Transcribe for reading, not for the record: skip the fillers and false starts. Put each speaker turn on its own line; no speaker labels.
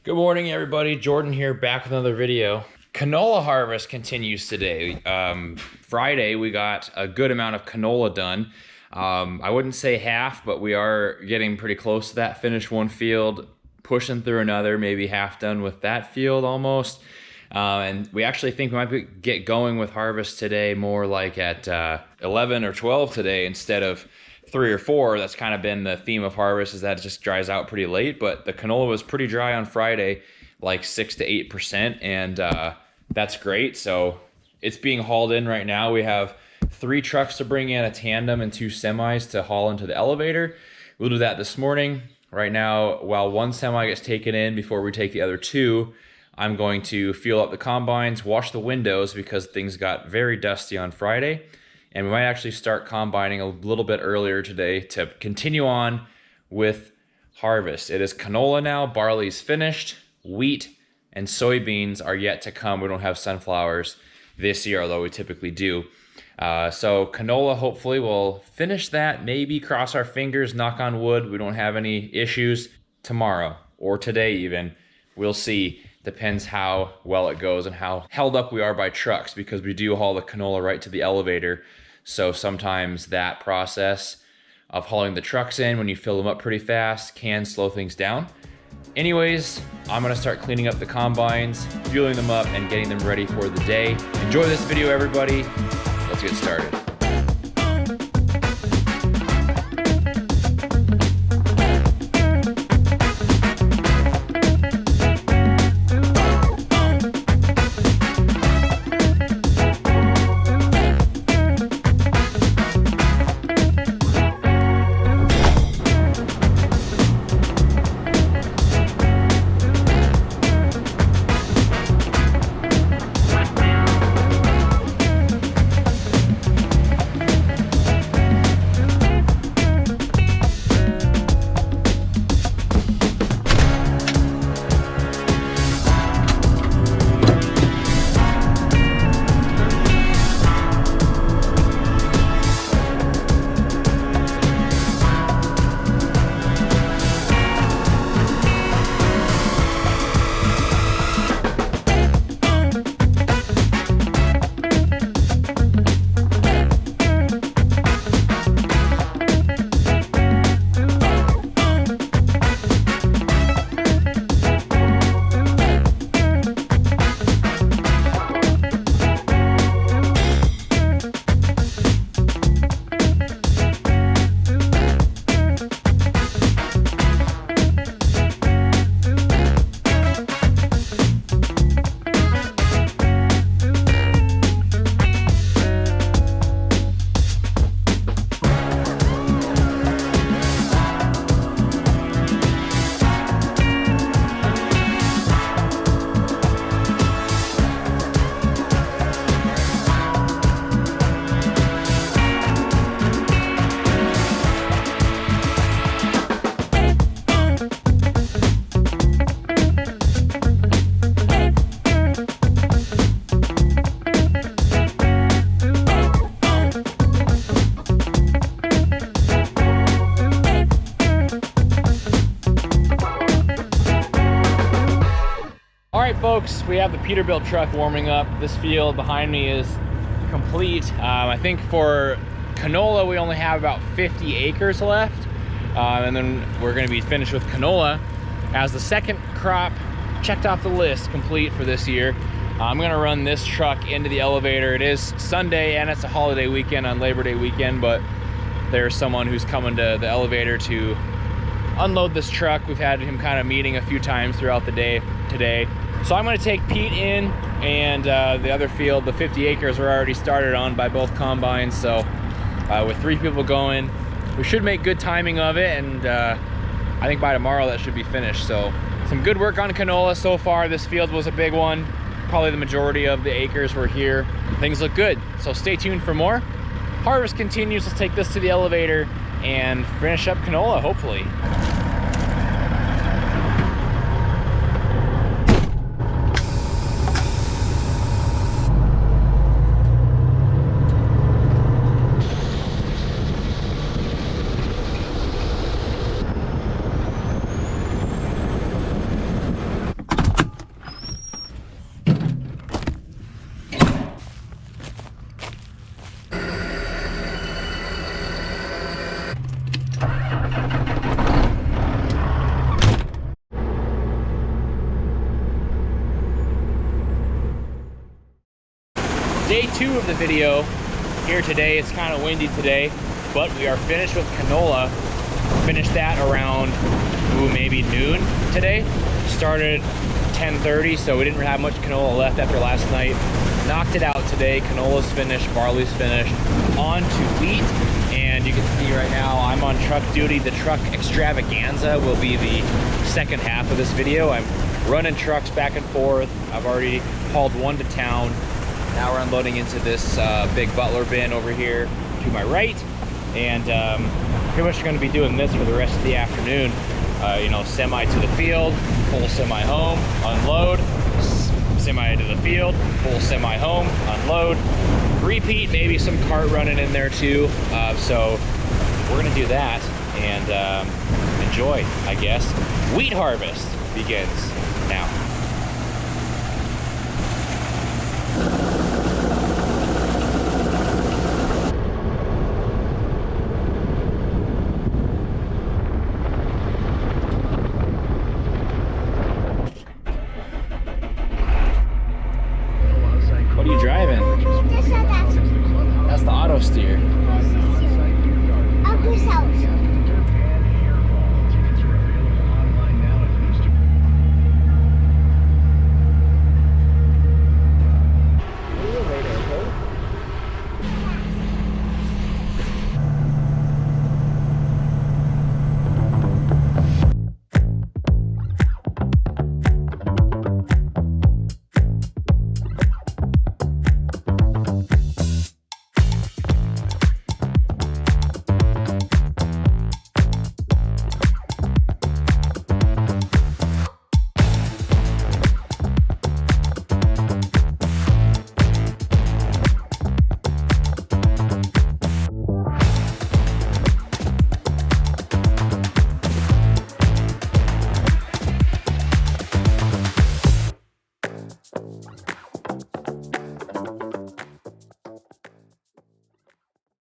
Good morning, everybody. Jordan here, back with another video. Canola harvest continues today. Friday, we got a good amount of canola done. I wouldn't say half, but we are getting pretty close to that. Finished one field, pushing through another, maybe half done with that field almost. And we actually think we might get going with harvest today more like at 11 or 12 today instead of 3 or 4. That's kind of been the theme of harvest, is that it just dries out pretty late. But the canola was pretty dry on Friday, like 6 to 8%, and that's great. So it's being hauled in right now. We have 3 trucks to bring in, a tandem and 2 semis to haul into the elevator. We'll do that this morning. Right now, while one semi gets taken in before we take the other 2, I'm going to fuel up the combines, wash the windows because things got very dusty on Friday. And we might actually start combining a little bit earlier today to continue on with harvest. It is canola now, barley's finished, wheat and soybeans are yet to come. We don't have sunflowers this year, although we typically do. So canola, hopefully we'll finish that, maybe cross our fingers, knock on wood, we don't have any issues tomorrow or today even. We'll see. Depends how well it goes and how held up we are by trucks, because we do haul the canola right to the elevator. So sometimes that process of hauling the trucks in when you fill them up pretty fast can slow things down. Anyways, I'm gonna start cleaning up the combines, fueling them up and getting them ready for the day. Enjoy this video, everybody. Let's get started. Folks, we have the Peterbilt truck warming up. This field behind me is complete. I think for canola we only have about 50 acres left, and then we're going to be finished with canola as the second crop checked off the list, complete for this year. I'm going to run this truck into the elevator. It is Sunday and it's a holiday weekend on Labor Day weekend, but there's someone who's coming to the elevator to unload this truck. We've had him kind of meeting a few times throughout the day today. So I'm going to take Pete in, and the other field, the 50 acres, we're already started on by both combines. So with 3 people going, we should make good timing of it, and I think by tomorrow that should be finished. So some good work on canola so far. This field was a big one. Probably the majority of the acres were here. Things look good, so stay tuned for more. Harvest continues. Let's take this to the elevator and finish up canola, hopefully. day 2 of the video here today. It's kind of windy today, but we are finished with canola. Finished that around maybe noon today. Started 10:30, so we didn't have much canola left after last night. Knocked it out today. Canola's finished, barley's finished. On to wheat, and you can see right now I'm on truck duty. The truck extravaganza will be the second half of this video. I'm running trucks back and forth. I've already hauled one to town. Now we're unloading into this big Butler bin over here to my right, and pretty much going to be doing this for the rest of the afternoon. You know, semi to the field, full semi home, unload, semi to the field, full semi home, unload, repeat, maybe some cart running in there too. So we're gonna do that and enjoy, I guess. Wheat harvest begins.